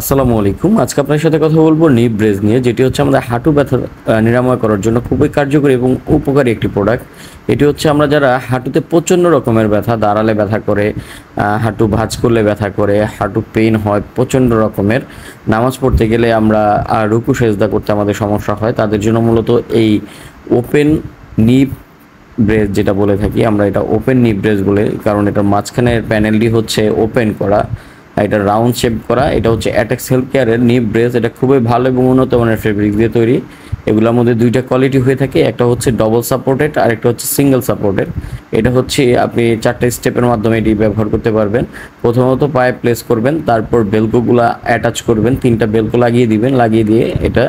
আসসালামু আলাইকুম। আজকে আপনার সাথে কথা বলবো নি ব্রেস নিয়ে, যেটি হচ্ছে আমাদের হাঁটু ব্যথা নিরাময় করার জন্য খুবই কার্যকরী এবং উপকারী একটি প্রোডাক্ট। এটি হচ্ছে আমরা যারা হাঁটুতে প্রচণ্ড রকমের ব্যথা, দাঁড়ালে ব্যথা করে, হাঁটু ভাঁজ করলে ব্যথা করে, হাঁটু পেইন হয় প্রচণ্ড রকমের, নামাজ পড়তে গেলে আমরা রুকু সেজদা করতে আমাদের সমস্যা হয়, তাদের জন্য মূলত এই ওপেন নি ব্রেস যেটা বলে থাকি আমরা, এটা ওপেন নি ব্রেস বলে, কারণ এটার মাঝখানের প্যানেলটি হচ্ছে ওপেন করা, এটা রাউন্ড শেপ করা। এটা হচ্ছে অ্যাটেক্স হেলথ কেয়ারের নি ব্রেস। এটা খুবই ভালো এবং উন্নত মানের ফেব্রিক দিয়ে তৈরি। এগুলোর মধ্যে দুইটা কোয়ালিটি হয়ে থাকে, একটা হচ্ছে ডবল সাপোর্টেড আর একটা হচ্ছে সিঙ্গেল সাপোর্টেড। এটা হচ্ছে আপনি 4টা স্টেপের মাধ্যমে এটি ব্যবহার করতে পারবেন। প্রথমত পায়ে প্লেস করবেন, তারপর বেলকোগুলো অ্যাটাচ করবেন, 3টা বেলকো লাগিয়ে দিবেন, লাগিয়ে দিয়ে এটা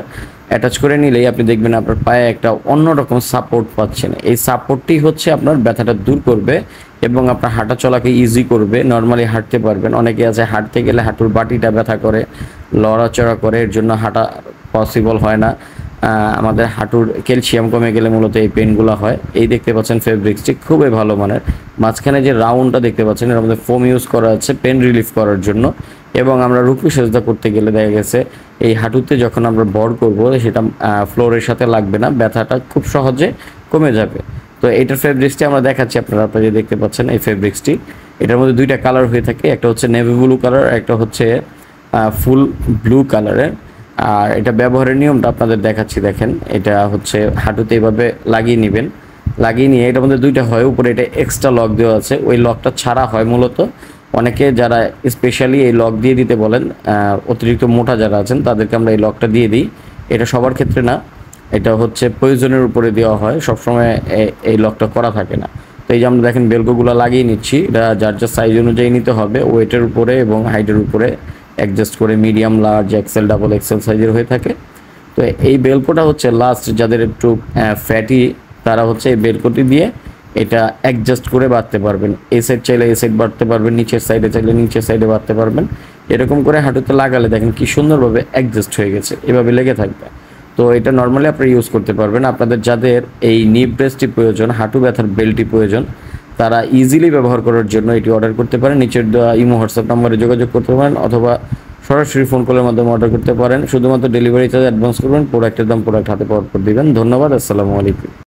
অ্যাটাচ করে নিলেই আপনি দেখবেন আপনার পায়ে একটা অন্যরকম সাপোর্ট পাচ্ছেন। এই সাপোর্টটি হচ্ছে আপনার ব্যথাটা দূর করবে এবং আপনার হাঁটা চলাকে ইজি করবে, নর্মালি হাঁটতে পারবেন। অনেকে আছে হাঁটতে গেলে হাঁটুর বাটিটা ব্যথা করে, লড়াচড়া করে, এর জন্য হাঁটা পসিবল হয় না। আমাদের হাঁটুর ক্যালসিয়াম কমে গেলে মূলত এই পেনগুলো হয়। এই দেখতে পাচ্ছেন ফেব্রিক্সটি খুবই ভালো মানের। মাঝখানে যে রাউন্ডটা দেখতে পাচ্ছেন এর মধ্যে ফোম ইউজ করা আছে পেন রিলিফ করার জন্য। এবং আমরা রুকু সেজদা করতে গেলে দেখা গেছে এই হাঁটুতে যখন আমরা বর করব সেটা ফ্লোরের সাথে লাগবে না, ব্যথাটা খুব সহজে কমে যাবে। তো এইটার ফেব্রিক্সটি আমরা দেখাচ্ছি, আপনারা যে দেখতে পাচ্ছেন এই ফেব্রিক্সটি। এটার মধ্যে দুইটা কালার হয়ে থাকে, একটা হচ্ছে নেভি ব্লু কালার, একটা হচ্ছে ফুল ব্লু কালারের। আর এটা ব্যবহারের নিয়মটা আপনাদের দেখাচ্ছি, দেখেন। এটা হচ্ছে হাঁটুতে এইভাবে লাগিয়ে নেবেন, লাগিয়ে নিয়ে এটার মধ্যে দুইটা হয়, উপরে এটা এক্সট্রা লক দেওয়া আছে, ওই লকটা ছাড়া হয় মূলত। অনেকে যারা স্পেশালি এই লক দিয়ে দিতে বলেন, অতিরিক্ত মোটা যারা আছেন তাদেরকে আমরা এই লকটা দিয়ে দিই। এটা সবার ক্ষেত্রে না, এটা হচ্ছে প্রয়োজনের উপরে দেওয়া হয়, সবসময় এই লকটা করা থাকে না। তো এই যে আমরা দেখেন বেলকোগুলো লাগিয়ে নিচ্ছি, এটা যার যার সাইজ অনুযায়ী নিতে হবে, ওয়েটের উপরে এবং হাইটের উপরে অ্যাডজাস্ট করে। Medium, large, XL, double XL সাইজের হয়ে থাকে। তো এই বেলকোটা হচ্ছে লাস্ট যাদের একটু ফ্যাটি, তারা হচ্ছে এই বেলকোটি দিয়ে এটা অ্যাডজাস্ট করে বাঁধতে পারবেন। এই সাইড চাইলে এই সাইড বাঁধতে পারবেন, নিচের সাইডে চাইলে নিচের সাইডে বাঁধতে পারবেন। এরকম করে হাঁটুতে লাগালে দেখেন কি সুন্দরভাবে অ্যাডজাস্ট হয়ে গেছে, এভাবে লেগে থাকবে। তো এটা নর্মালি আপনারা ইউজ করতে পারবেন। আপনাদের যাদের এই নি ব্রেসটি প্রয়োজন, হাঁটু ব্যথার বেল্টটি প্রয়োজন, তারা ইজিলি ব্যবহার করার জন্য এটি অর্ডার করতে পারেন। নিচের দেওয়া ইমো হোয়াটসঅ্যাপ নম্বরে যোগাযোগ করতে পারেন, অথবা সরাসরি ফোন কলের মাধ্যমে অর্ডার করতে পারেন। শুধুমাত্র ডেলিভারি চার্জ অ্যাডভান্স করবেন, প্রোডাক্টের দাম প্রোডাক্ট হাতে পাওয়ার পর দিবেন। ধন্যবাদ। আসসালামু আলাইকুম।